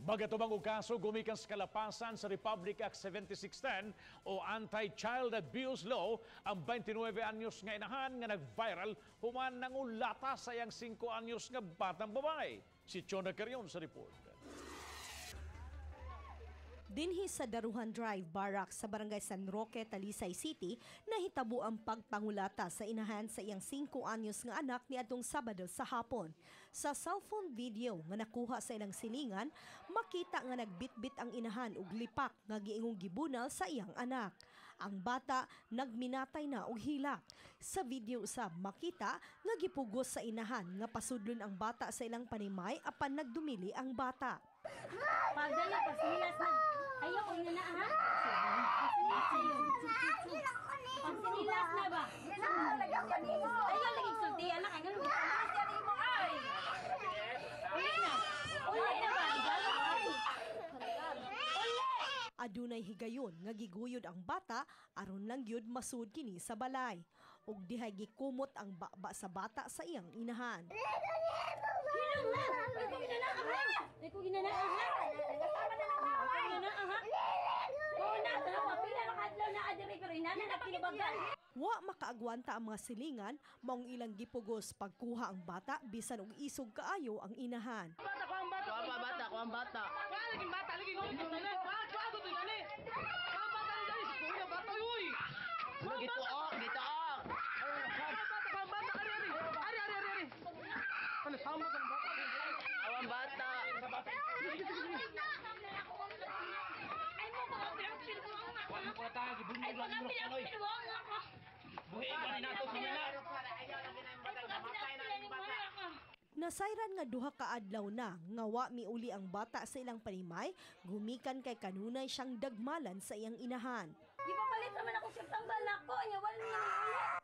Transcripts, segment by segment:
Bagatubang og kaso gumikan sa kalapasan sa Republic Act 7610 o Anti-Child Abuse Law ang 29 anyos nga inahan nga nag-viral human nang ulata sa iyang 5 anyos nga batang babae. Si Chona Carrion sa report. Dinhi sa Daruhan Drive Barracks sa Barangay San Roque, Talisay City, nahitabo ang pagpangulata sa inahan sa iyang 5 anyos nga anak ni atong Sabado sa hapon. Sa cellphone video nga nakuha sa ilang silingan, makita nga nagbitbit ang inahan og lipak nga giingong gibunal sa iyang anak. Ang bata nagminatay na og hilak. Sa video usab makita nga gipugos sa inahan nga pasudlon ang bata sa ilang panimay apan nagdumili ang bata. Pagdala, pasinilas na. Ayaw, ina na, ha? Pasinilas na ba? Ayaw, lagi sulti, anak. Ayaw, lagi mo, ay. Uli na. Uli na ba? Adunay higayon nga giguyod ang bata aron lang gyud masud kini sa balay. Ug dihay gikumot ang baba sa bata sa iyang inahan. Hilong na! Ay ko ginanaan ha! Ay ko ginanaan ha! Nagkasama na lang ha! Ay ginanaan ha! Oo na! Tanawa! Pila na kadlaw na adiri pero inana na pinabagan! Wa makaagwanta ang mga silingan, maong ilang gipugos pagkuha ang bata bisan og isog kaayo ang inahan. Bata ko ang bata! Ko ang bata! Ko ang bata! Laging bata! Laging bata! Bago to gani! Ang bata ang dali! Kuya bata! Uy! Gito ok! Gito ok! Bata ko ang bata! Ari! Ari! Ari! Ari! Ari! Ano? Sama ka ng bata? Ang bata! Ay mo ko ang pinagpilbuang ako! Wala ko tayo! Ay mo ang pinagpilbuang ako! Buhay ba ni nato sa nila? Ay mo ang pinagpilbuang ako! Nasayran nga duha ka adlaw na nga wa miuli ang bata sa ilang panimay, gumikan kay kanunay siyang dagmalan sa iyang inahan. Di pa palit naman ako sa tanggal ako! Nya wala niya ulit!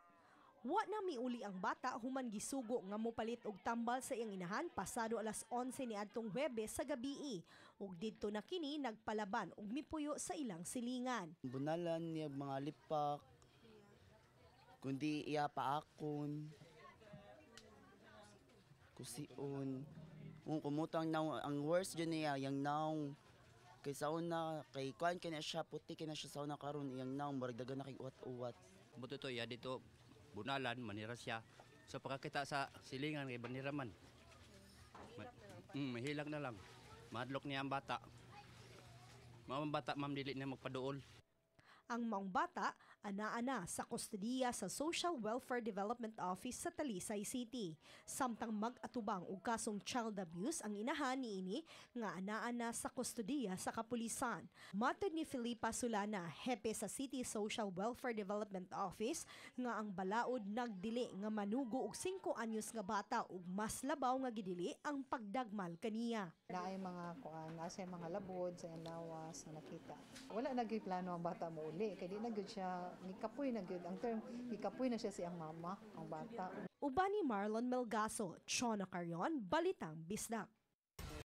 Wa na miuli ang bata human gisugo nga mopalit og tambal sa iyang inahan pasado alas 11 niadtong Huwebes sa gabii. Ug didto na kini nagpalaban og mipuyo sa ilang silingan. Bunalan niya mga lipak, kundi iya paakon, kusion. Kung kumutang na ang worst dyan niya, yung naong kay sauna, kay kuan kaya siya, puti kaya siya sauna karon yung naong, baragdagan na kay uwat-uwat. Buto to, ya dito, bunalan, manira siya. So pagkakita sa silingan, kay banira man. Mahilag na lang. Madlok niya ang bata. Mga bata, ma'am, dili na magpaduol. Ang maong bata, ana-ana sa kustodiya sa Social Welfare Development Office sa Talisay City. Samtang mag-atubang og kasong child abuse ang inahan niini nga ana-ana sa kustodiya sa kapulisan. Matod ni Felipa Solana, hepe sa City Social Welfare Development Office, nga ang balaod nagdili nga manugo og 5 anyos nga bata ug mas labaw nga gidili ang pagdagmal kaniya. Naay mga kuan, nasa mga labod sa lawas na nakita. Wala naging plano ang bata mo uli, kaya di na gyud siya gikapoy na gyud ang term, gikapoy na siya siyang mama ang bata. Uban ni Marlon Melgaso, Chona Carrion, Balitang Bisdak.